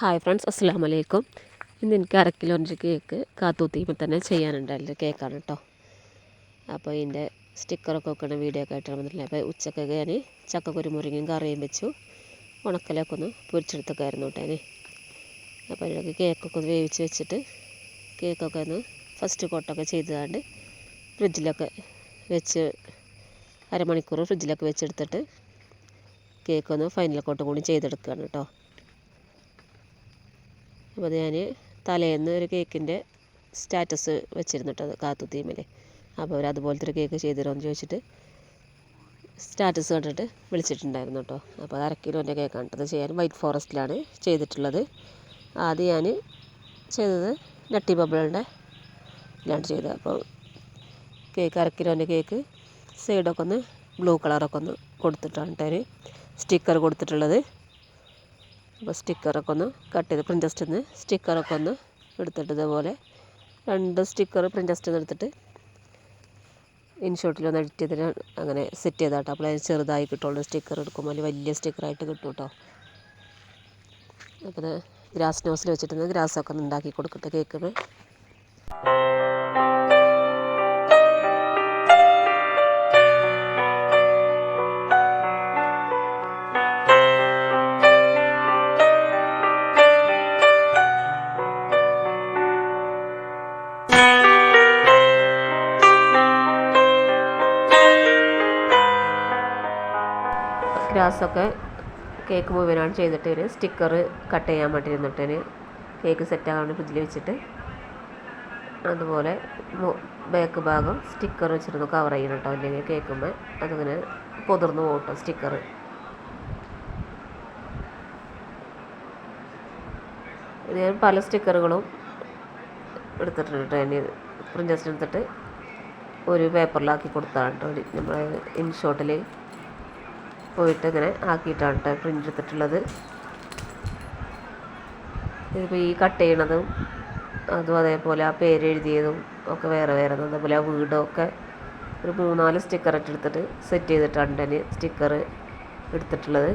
Hi friends, അസ്സലാമു അലൈക്കും. ഇന്ന് എനിക്ക് 1/2 കിലോൻ്റെ കേക്ക് കാത്തൂത്തിയുമ്പോൾ തന്നെ ചെയ്യാനുണ്ടായിരുന്നു കേക്കാണ് കേട്ടോ. അപ്പോൾ ഇതിൻ്റെ സ്റ്റിക്കറൊക്കെ വെക്കുന്ന വീഡിയോ ഒക്കെ ആയിട്ടാണ് വന്നിട്ടില്ല. അപ്പോൾ ഉച്ചക്കൊക്കെ ഞാൻ ചക്കക്കുരുമുരിങ്ങയും കറിയും വെച്ചു, ഉണക്കലൊക്കെ ഒന്ന് പൊരിച്ചെടുത്തൊക്കെ ആയിരുന്നു കേട്ടോ. അപ്പോൾ അതിലൊക്കെ കേക്കൊക്കെ ഒന്ന് വേവിച്ച് വെച്ചിട്ട് കേക്കൊക്കെ ഒന്ന് ഫസ്റ്റ് കോട്ടൊക്കെ ചെയ്തുകൊണ്ട് ഫ്രിഡ്ജിലൊക്കെ വെച്ച് അരമണിക്കൂർ ഫ്രിഡ്ജിലൊക്കെ വെച്ചെടുത്തിട്ട് കേക്കൊന്ന് ഫൈനൽ കോട്ടും കൂടി ചെയ്തെടുക്കുകയാണ് കേട്ടോ. അപ്പോൾ ഞാൻ തലേന്ന് ഒരു കേക്കിൻ്റെ സ്റ്റാറ്റസ് വെച്ചിരുന്നു കേട്ടോ കാത്തുത്തീമേൽ. അപ്പോൾ അവർ അതുപോലത്തെ ഒരു കേക്ക് ചെയ്തു തരുമോ എന്ന് ചോദിച്ചിട്ട് സ്റ്റാറ്റസ് കണ്ടിട്ട് വിളിച്ചിട്ടുണ്ടായിരുന്നു കേട്ടോ. അപ്പോൾ അത് 1/2 കിലോൻ്റെ കേക്കാണ് കേട്ടോ. അത് ചെയ്യാൻ വൈറ്റ് ഫോറസ്റ്റിലാണ് ചെയ്തിട്ടുള്ളത്. ആദ്യം ഞാൻ ചെയ്തത് നട്ടി ബബിളിൻ്റെ ഇതിലാണ് ചെയ്തത്. അപ്പോൾ കേക്ക് 1/2 കിലോൻ്റെ കേക്ക് സൈഡൊക്കെ ഒന്ന് ബ്ലൂ കളറൊക്കെ ഒന്ന് കൊടുത്തിട്ടാണ് കേട്ടോ സ്റ്റിക്കർ കൊടുത്തിട്ടുള്ളത്. അപ്പോൾ സ്റ്റിക്കറൊക്കെ ഒന്ന് കട്ട് ചെയ്ത് പ്രിൻ്റസ്റ്റ് നിന്ന് സ്റ്റിക്കറൊക്കെ ഒന്ന് എടുത്തിട്ട് ഇതുപോലെ 2 സ്റ്റിക്കർ പ്രിൻ്റസ്റ്റ് നിന്ന് എടുത്തിട്ട് ഇൻഷോട്ടിലൊന്ന് എഡിറ്റ് ചെയ്തിട്ട് അങ്ങനെ സെറ്റ് ചെയ്താട്ടോ. അപ്പോൾ അതിന് ചെറുതായി കിട്ടുള്ളൂ. സ്റ്റിക്കർ എടുക്കുമ്പോൾ അതിൽ വലിയ സ്റ്റിക്കറായിട്ട് കിട്ടും കേട്ടോ. അപ്പോൾ അത് ഗ്രാസ് നോസിൽ വെച്ചിട്ട് ഗ്രാസൊക്കെ ഒന്ന് ഉണ്ടാക്കി കൊടുക്കട്ടെ കേക്കിന്. ഗ്രാസൊക്കെ കേക്ക് മുഴുവനാണ് ചെയ്തിട്ട് സ്റ്റിക്കർ കട്ട് ചെയ്യാൻ വേണ്ടി ഇരുന്നിട്ട് കേക്ക് സെറ്റാകാൻ വേണ്ടി ഫ്രിഡ്ജിൽ വെച്ചിട്ട് അതുപോലെ ബാക്ക് ഭാഗം സ്റ്റിക്കർ വെച്ചിരുന്നു കവർ ചെയ്യണം കേട്ടോ. അല്ലെങ്കിൽ കേക്കുമ്പോൾ അതിങ്ങനെ പൊതിർന്ന് പോകട്ടോ സ്റ്റിക്കർ. ഇത് ഞാൻ പല സ്റ്റിക്കറുകളും എടുത്തിട്ടുണ്ട് കേട്ടോ. ഞാൻ പ്രിൻ്റസ്റ്റ് എടുത്തിട്ട് ഒരു പേപ്പറിലാക്കി കൊടുത്താണ് കേട്ടോ. നമ്മൾ ഇൻഷോട്ടിൽ പോയിട്ട് ഇങ്ങനെ ആക്കിയിട്ടാണ് കേട്ടോ പ്രിൻ്റ് എടുത്തിട്ടുള്ളത്. ഇതിപ്പോൾ ഈ കട്ട് ചെയ്യണതും അതും അതേപോലെ ആ പേര് എഴുതിയതും ഒക്കെ വേറെ വേറെ. അതേപോലെ ആ വീടൊക്കെ ഒരു 3-4 സ്റ്റിക്കറായിട്ട് എടുത്തിട്ട് സെറ്റ് ചെയ്തിട്ടാണ് ഞാൻ സ്റ്റിക്കർ എടുത്തിട്ടുള്ളത്.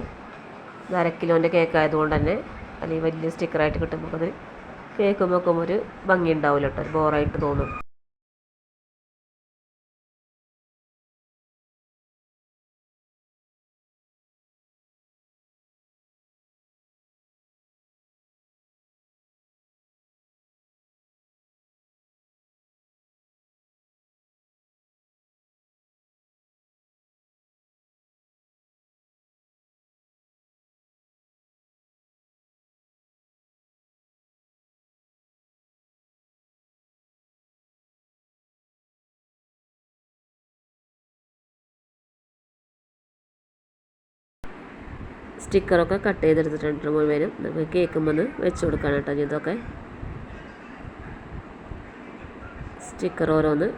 ഇത് 1/2 കിലോൻ്റെ കേക്ക് ആയതുകൊണ്ട് തന്നെ അല്ലെങ്കിൽ വലിയ സ്റ്റിക്കറായിട്ട് കിട്ടുമ്പോൾ അത് കേക്ക് വെക്കുമ്പോൾ ഒരു ഭംഗി ഉണ്ടാവില്ല കേട്ടോ, ബോറായിട്ട് തോന്നും. സ്റ്റിക്കറൊക്കെ കട്ട് ചെയ്തെടുത്തിട്ടുണ്ട് മുഴുവനും. നമുക്ക് കേക്കുമ്പോൾ വെച്ച് കൊടുക്കാൻ കേട്ടോ. ഇതൊക്കെ സ്റ്റിക്കർ ഓരോന്ന്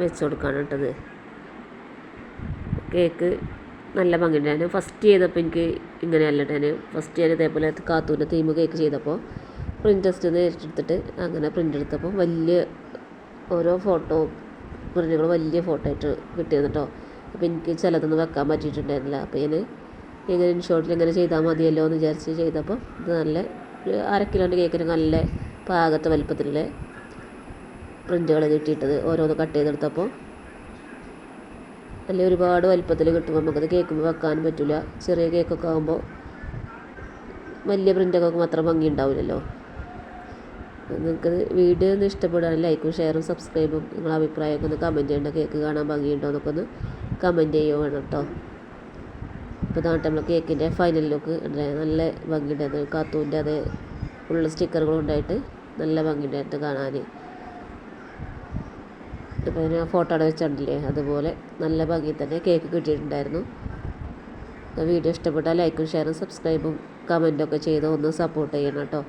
വെച്ച് കൊടുക്കാൻ കേട്ടത്. കേക്ക് നല്ല ഭംഗിയുണ്ട്. ഞാൻ ഫസ്റ്റ് ചെയ്തപ്പോൾ എനിക്ക് ഇങ്ങനെയല്ല കേട്ടോ. ഞാൻ ഫസ്റ്റ് ഞാൻ ഇതേപോലെ കാത്തൂൻ്റെ തീം കേക്ക് ചെയ്തപ്പോൾ പ്രിൻ്റസ്റ്റ് എടുത്തിട്ട് അങ്ങനെ പ്രിൻ്റ് എടുത്തപ്പോൾ വലിയ ഓരോ ഫോട്ടോ പ്രിൻ്റുകൾ വലിയ ഫോട്ടോ ആയിട്ട് കിട്ടിയിരുന്നു കേട്ടോ. അപ്പോൾ എനിക്ക് ചിലതൊന്നും വെക്കാൻ പറ്റിയിട്ടുണ്ടായിരുന്നില്ല. അപ്പോൾ ഞാൻ ഇങ്ങനെ ഇൻഷോട്ടിൽ ഇങ്ങനെ ചെയ്താൽ മതിയല്ലോ എന്ന് വിചാരിച്ച് ചെയ്തപ്പോൾ ഇത് നല്ല 1/2 കിലോൻ്റെ കേക്കിന് നല്ല പാകത്തെ വലുപ്പത്തിലുള്ള പ്രിൻ്റുകൾ കിട്ടിയിട്ടത്. ഓരോന്ന് കട്ട് ചെയ്തെടുത്തപ്പോൾ നല്ല ഒരുപാട് വലുപ്പത്തിൽ കിട്ടുമ്പോൾ നമുക്കത് കേൾക്കുമ്പോൾ വെക്കാനും പറ്റില്ല. ചെറിയ കേക്കൊക്കെ ആകുമ്പോൾ വലിയ പ്രിൻ്റൊക്കെ ആകുമ്പോൾ അത്ര ഭംഗി ഉണ്ടാവില്ലല്ലോ. നിങ്ങൾക്ക് വീഡിയോ ഒന്ന് ഇഷ്ടപ്പെടുകയാണെങ്കിൽ ലൈക്കും ഷെയറും സബ്സ്ക്രൈബും നിങ്ങളുടെ അഭിപ്രായമൊക്കെ ഒന്ന് കമൻറ്റ് ചെയ്യേണ്ട. കേക്ക് കാണാൻ ഭംഗിയുണ്ടോ എന്നൊക്കെ ഒന്ന് കമൻറ്റ് ചെയ്യുക വേണം കേട്ടോ. ഇപ്പോൾ ഇതാണ് നമ്മൾ കേക്കിൻ്റെ ഫൈനൽ ലുക്ക്. നല്ല ഭംഗിയുണ്ടായിരുന്നു. കാത്തൂൻ്റെ അതേ ഉള്ള സ്റ്റിക്കറുകളും ഉണ്ടായിട്ട് നല്ല ഭംഗിയുണ്ടായിരുന്നു കാണാൻ. ഇപ്പോൾ ഞാൻ ഫോട്ടോ അവിടെ വെച്ചിട്ടില്ലേ, അതുപോലെ നല്ല ഭംഗി തന്നെ കേക്ക് കിട്ടിയിട്ടുണ്ടായിരുന്നു. വീഡിയോ ഇഷ്ടപ്പെട്ടാൽ ലൈക്കും ഷെയറും സബ്സ്ക്രൈബും കമൻറ്റൊക്കെ ചെയ്ത് ഒന്ന് സപ്പോർട്ട് ചെയ്യണം കേട്ടോ.